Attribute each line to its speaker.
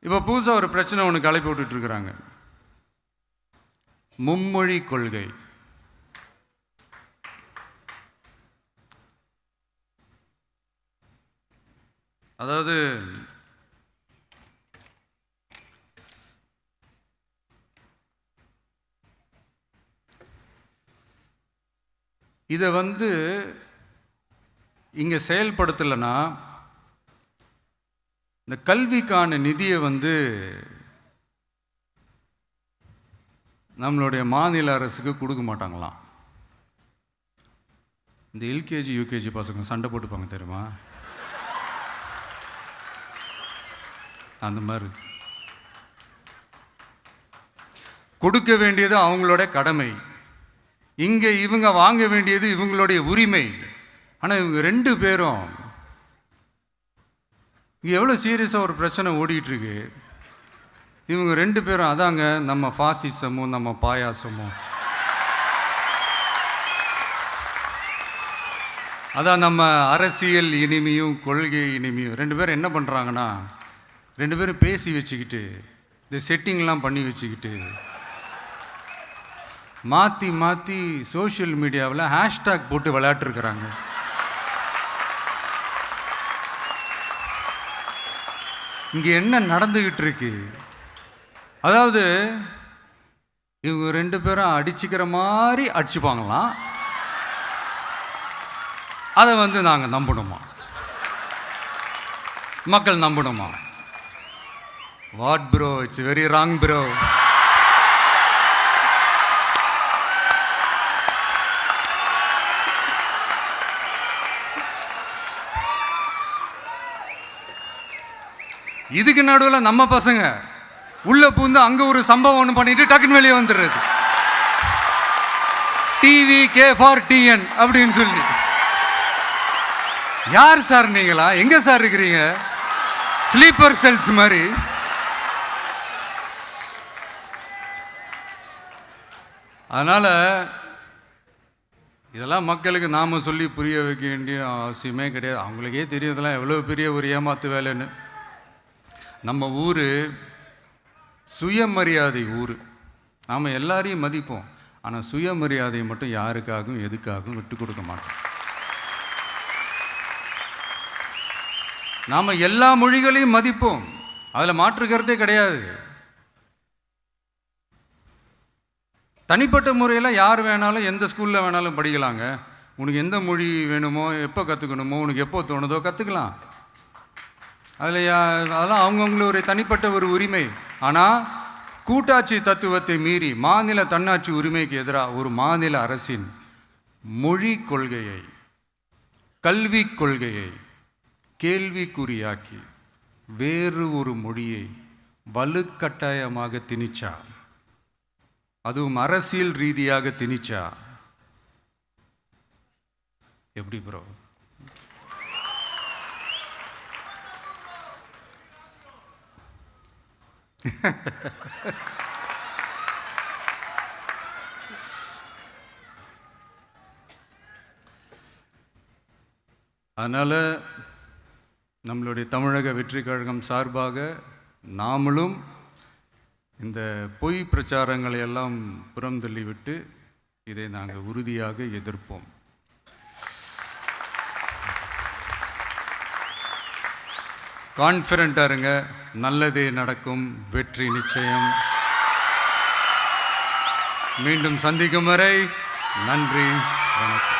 Speaker 1: இப்போ புதுசாக ஒரு பிரச்சனை ஒன்று கிளப்பி விட்டுட்ருக்குறாங்க. மும்மொழி கொள்கை. அதாவது இதை இங்கே செயல்படுத்தலைன்னா இந்த கல்விக்கான நிதியை நம்மளுடைய மாநில அரசுக்கு கொடுக்க மாட்டாங்களாம். இந்த எல்கேஜி யூகேஜி பசங்க சண்டை போட்டுப்பாங்க தெரியுமா? அந்த மாதிரி கொடுக்க வேண்டியது அவங்களோட கடமை, இங்கே இவங்க வாங்க வேண்டியது இவங்களுடைய உரிமை. ஆனால் இவங்க ரெண்டு பேரும் இங்கே எவ்வளோ சீரியஸாக ஒரு பிரச்சனை ஓடிக்கிட்டு இருக்கு. இவங்க ரெண்டு பேரும் அதாங்க நம்ம ஃபாசிசமும் நம்ம பாயாசமும், அதான் நம்ம அரசியல் இனிமையும் கொள்கை இனிமையும். ரெண்டு பேரும் என்ன பண்ணுறாங்கன்னா, ரெண்டு பேரும் பேசி வச்சுக்கிட்டு இந்த செட்டிங்லாம் பண்ணி வச்சுக்கிட்டு மாற்றி மாற்றி சோஷியல் மீடியாவில் ஹேஷ்டாக் போட்டு விளையாட்டுருக்குறாங்க. இங்கே என்ன நடந்துக்கிட்டு இருக்கு? அதாவது இவங்க ரெண்டு பேரும் அடிச்சுக்கிற மாதிரி அடிச்சுப்பாங்களாம். அதை நாங்கள் நம்பணுமா? மக்கள் நம்பணுமா? What bro, it's very wrong bro. இதுக்கு நடுவில் நம்ம பசங்க உள்ள பூந்து அங்கே ஒரு சம்பவம் ஒன்று பண்ணிட்டு டக்குன்னு வெளியே வந்துடுறது. டிவி கே ஃபார் டிஎன் அப்படின்னு சொல்லி. யார் சார் நீங்களா? எங்க சார் இருக்கிறீங்க? ஸ்லீப்பர் செல்ஸ் மாதிரி. அதனால இதெல்லாம் மக்களுக்கு நாம சொல்லி புரிய வைக்க வேண்டிய அவசியமே கிடையாது. அவங்களுக்கே தெரியும் இதெல்லாம் எவ்வளோ பெரிய ஒரு ஏமாத்து வேலைன்னு. நம்ம ஊர் சுயமரியாதை ஊர். நாம் எல்லாரையும் மதிப்போம், ஆனால் சுயமரியாதையை மட்டும் யாருக்காகவும் எதுக்காகவும் விட்டு கொடுக்க மாட்டோம். நாம் எல்லா மொழிகளையும் மதிப்போம், அதில் மாற்றுக்கிறதே கிடையாது. தனிப்பட்ட முறையில் யார் வேணாலும் எந்த ஸ்கூலில் வேணாலும் படிக்கலாங்க. உனக்கு எந்த மொழி வேணுமோ, எப்போ கற்றுக்கணுமோ, உனக்கு எப்போ தோணுதோ கற்றுக்கலாம். அதெல்லாம் அவங்கவுங்களுடைய தனிப்பட்ட ஒரு உரிமை. ஆனால் கூட்டாட்சி தத்துவத்தை மீறி மாநில தன்னாட்சி உரிமைக்கு எதிராக ஒரு மாநில அரசின் மொழி கொள்கையை, கல்வி கொள்கையை கேள்விக்குறியாக்கி வேறு ஒரு மொழியை வலுக்கட்டாயமாக திணிச்சா, அதுவும் அரசியல் ரீதியாக திணிச்சா எப்படி ப்ரோ? அதனால் நம்மளுடைய தமிழக வெற்றி கழகம் சார்பாக நாமளும் இந்த பொய் பிரச்சாரங்களை எல்லாம் புறம் தள்ளிவிட்டு இதை நாங்கள் உறுதியாக எதிர்ப்போம். கான்ஃபிடென்ட்டாக இருங்க, நல்லதே நடக்கும், வெற்றி நிச்சயம். மீண்டும் சந்திக்கும் வரை நன்றி, வணக்கம்.